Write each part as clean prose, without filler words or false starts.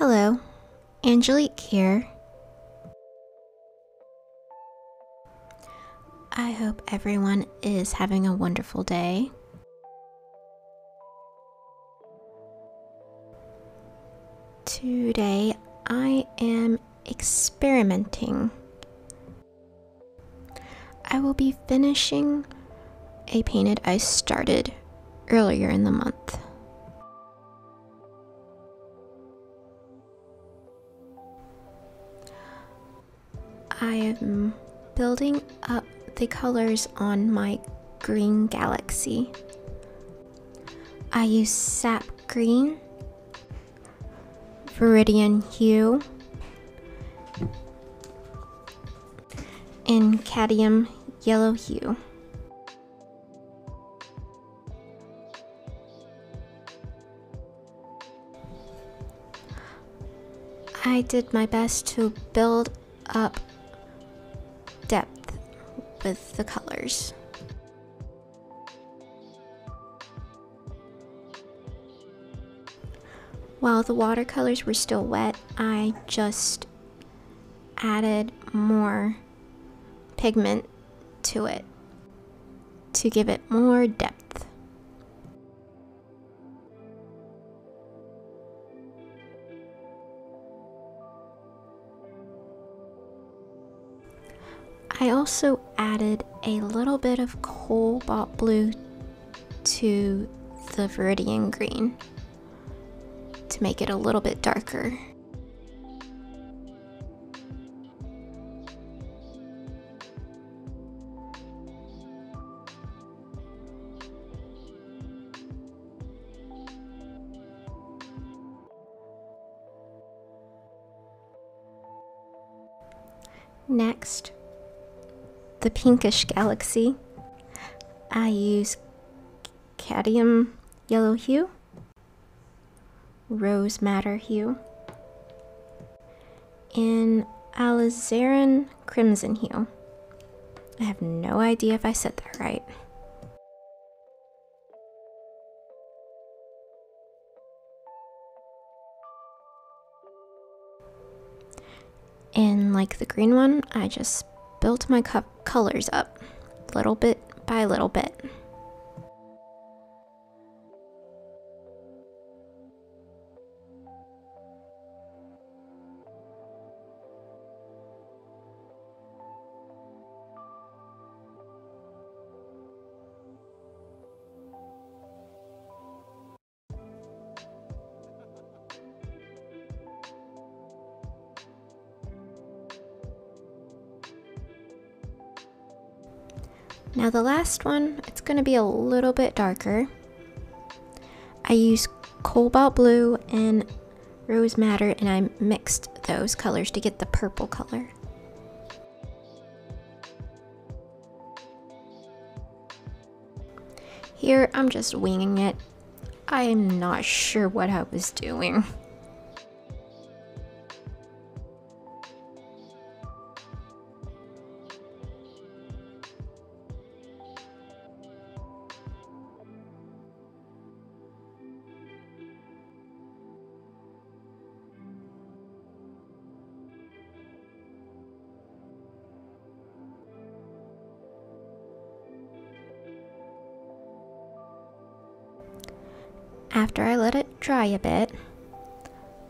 Hello, Angelique here. I hope everyone is having a wonderful day. Today I am experimenting. I will be finishing a painted I started earlier in the month. I am building up the colors on my green galaxy. I use sap green, Viridian Hue, and Cadmium Yellow hue. I did my best to build up depth with the colors. While the watercolors were still wet, I just added more pigment to it to give it more depth. I also added a little bit of cobalt blue to the Viridian green to make it a little bit darker. Next, the pinkish galaxy, I use Cadmium Yellow hue, Rose Madder hue, and Azilian Crimson hue. I have no idea if I said that right. And like the green one, I just built my colors up, little bit by little bit. Now the last one, it's going to be a little bit darker. I use Cobalt blue and Rose Madder, and I mixed those colors to get the purple color. Here I'm just winging it. I am not sure what I was doing. After I let it dry a bit,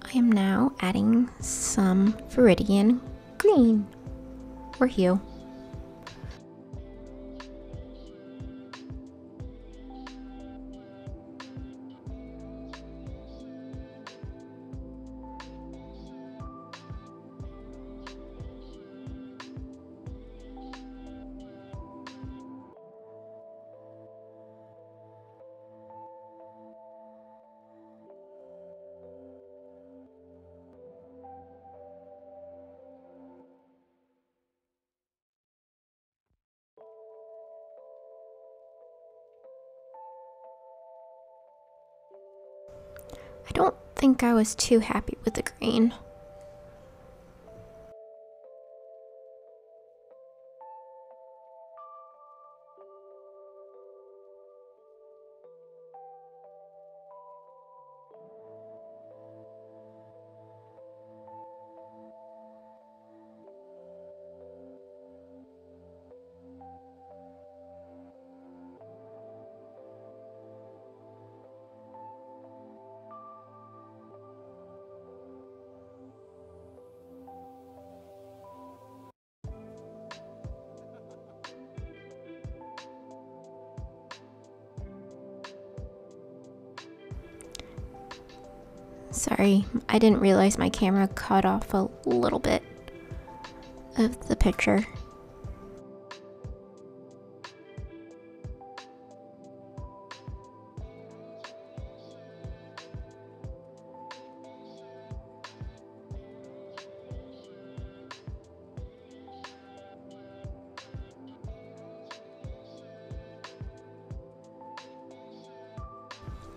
I am now adding some Viridian green or hue. I don't think I was too happy with the green. Sorry, I didn't realize my camera cut off a little bit of the picture.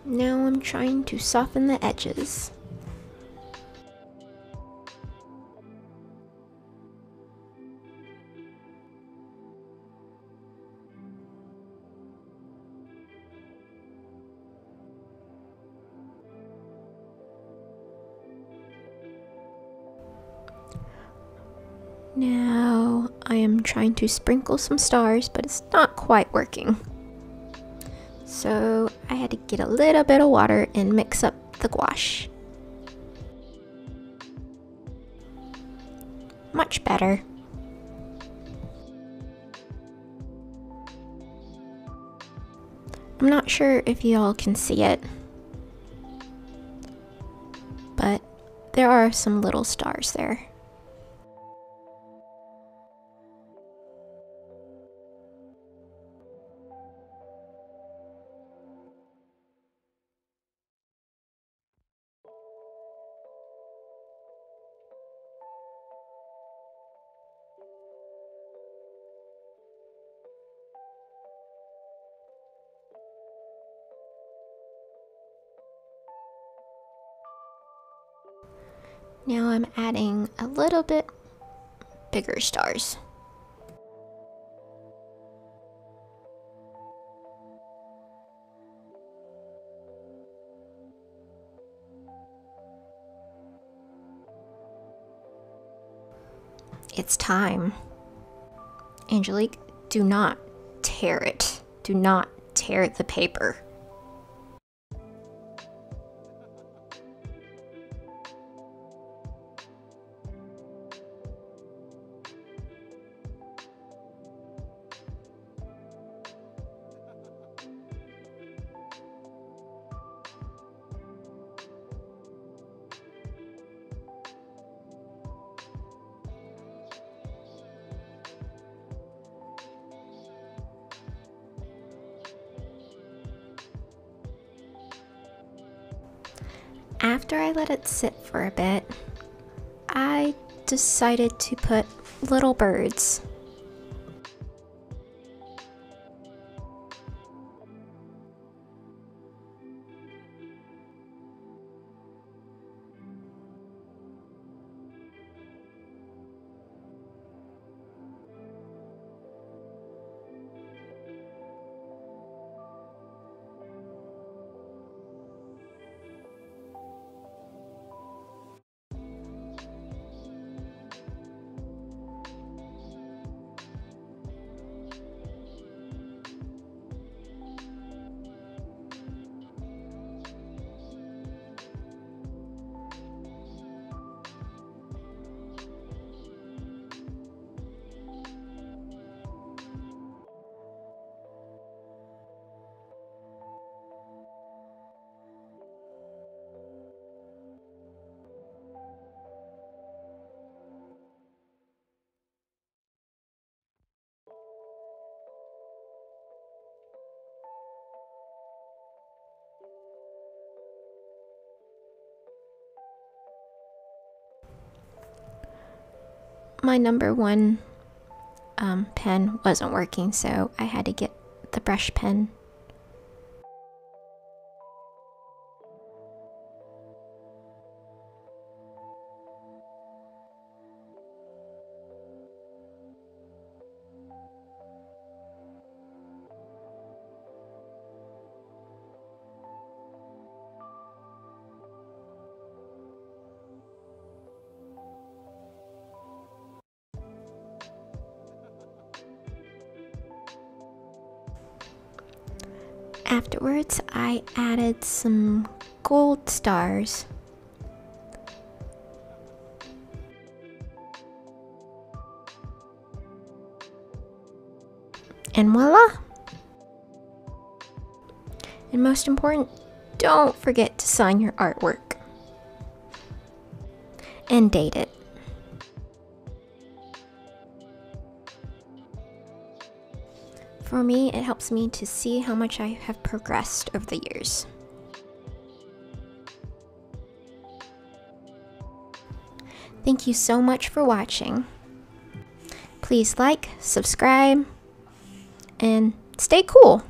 Now I'm trying to soften the edges. Now I am trying to sprinkle some stars, but it's not quite working. So I had to get a little bit of water and mix up the gouache. Much better. I'm not sure if y'all can see it, but there are some little stars there. Now I'm adding a little bit bigger stars. It's time. Angelique, do not tear it. Do not tear the paper. After I let it sit for a bit, I decided to put little birds. My number one pen wasn't working, so I had to get the brush pen. Afterwards, I added some gold stars. And voila! And most important, don't forget to sign your artwork. and date it. For me, it helps me to see how much I have progressed over the years. Thank you so much for watching. Please like, subscribe, and stay cool.